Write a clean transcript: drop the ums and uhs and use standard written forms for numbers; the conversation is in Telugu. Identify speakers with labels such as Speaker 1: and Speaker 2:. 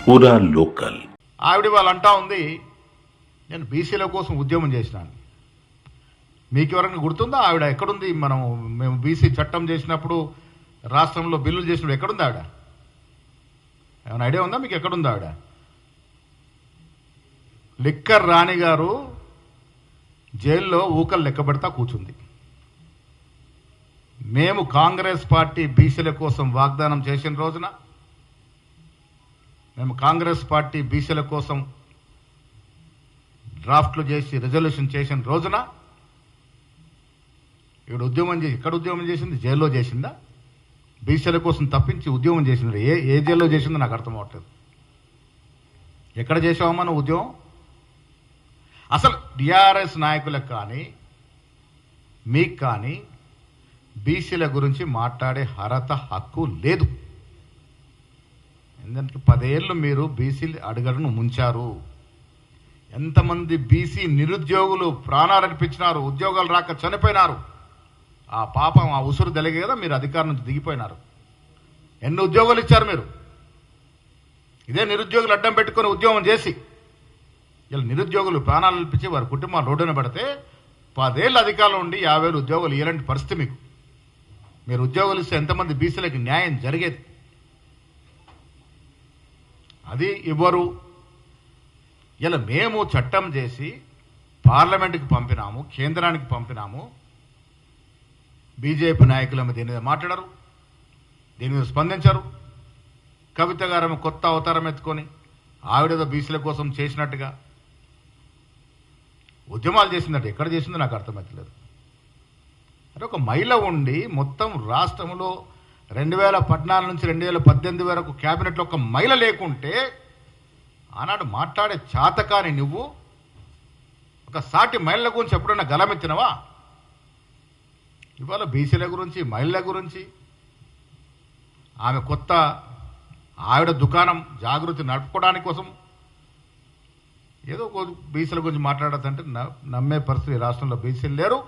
Speaker 1: పూరా లోకల్.
Speaker 2: ఆవిడ వాళ్ళు అంటా ఉంది, నేను బీసీల కోసం ఉద్యమం చేసినాను. మీకు ఎవరైనా గుర్తుందా ఆవిడ ఎక్కడుంది? మేము బీసీ చట్టం చేసినప్పుడు, రాష్ట్రంలో బిల్లులు చేసినప్పుడు ఎక్కడుంది ఆవిడ? ఏమైనా ఐడియా ఉందా మీకు? ఎక్కడుంది ఆవిడ? లిక్కర్ రాణి గారు జైల్లో ఊకలు లెక్క పెడతా కూర్చుంది. మేము కాంగ్రెస్ పార్టీ బీసీల కోసం వాగ్దానం చేసిన రోజున, మేము కాంగ్రెస్ పార్టీ బీసీల కోసం డ్రాఫ్ట్లు చేసి రిజల్యూషన్ చేసిన రోజున ఇక్కడ ఉద్యమం చేసి, ఎక్కడ ఉద్యమం చేసింది? జైల్లో చేసిందా? బీసీల కోసం తప్పించి ఉద్యమం చేసింది ఏ జైల్లో చేసిందో నాకు అర్థం అవ్వట్లేదు. ఎక్కడ చేసావమ్మా నువ్వు ఉద్యమం? అసలు టీఆర్ఎస్ నాయకులకు కానీ మీకు కానీ బీసీల గురించి మాట్లాడే అర్హత, హక్కు లేదు. ఎందుకంటే 10 ఏళ్ళు మీరు బీసీలు అడుగడును ముంచారు. ఎంతమంది బీసీ నిరుద్యోగులు ప్రాణాలు అర్పించినారు, ఉద్యోగాలు రాక చనిపోయినారు. ఆ పాపం, ఆ ఉసురు తెలిగే కదా మీరు అధికారం నుంచి దిగిపోయినారు. ఎన్ని ఉద్యోగాలు ఇచ్చారు మీరు? ఇదే నిరుద్యోగులు అడ్డం పెట్టుకొని ఉద్యోగం చేసి ఇలా నిరుద్యోగులు ప్రాణాలు అర్పించి వారి కుటుంబాలు రోడ్డున పెడితే 10 ఏళ్ళు అధికారంలో ఉండి 50,000 ఉద్యోగాలు ఇలాంటి పరిస్థితి మీకు. మీరు ఉద్యోగాలు ఇస్తే ఎంతమంది బీసీలకి న్యాయం జరిగేది? అది ఇవ్వరు. ఇలా మేము చట్టం చేసి పార్లమెంటుకి పంపినాము, కేంద్రానికి పంపినాము. బీజేపీ నాయకులేమో దీని మీద మాట్లాడరు, దీని మీద స్పందించరు. కవిత గారేమో కొత్త అవతారం ఎత్తుకొని ఆవిడేదో బీసీల కోసం చేసినట్టుగా ఉద్యమాలు చేసిందంటే ఎక్కడ చేసిందో నాకు అర్థమవుతలేదు. అంటే ఒక మహిళ ఉండి మొత్తం రాష్ట్రంలో 2014 నుంచి 2018 వరకు క్యాబినెట్లో ఒక మహిళ లేకుంటే ఆనాడు మాట్లాడే చాతకాని నువ్వు ఒక సాటి మహిళల గురించి ఎప్పుడైనా గలమెత్తినవా? ఇవాళ బీసీల గురించి, మహిళల గురించి ఆమె కొత్త ఆవిడ దుకాణం జాగృతి నడుపుకోవడానికి కోసం ఏదో బీసీల గురించి మాట్లాడదంటే నమ్మే పరిస్థితి రాష్ట్రంలో బీసీలు లేరు.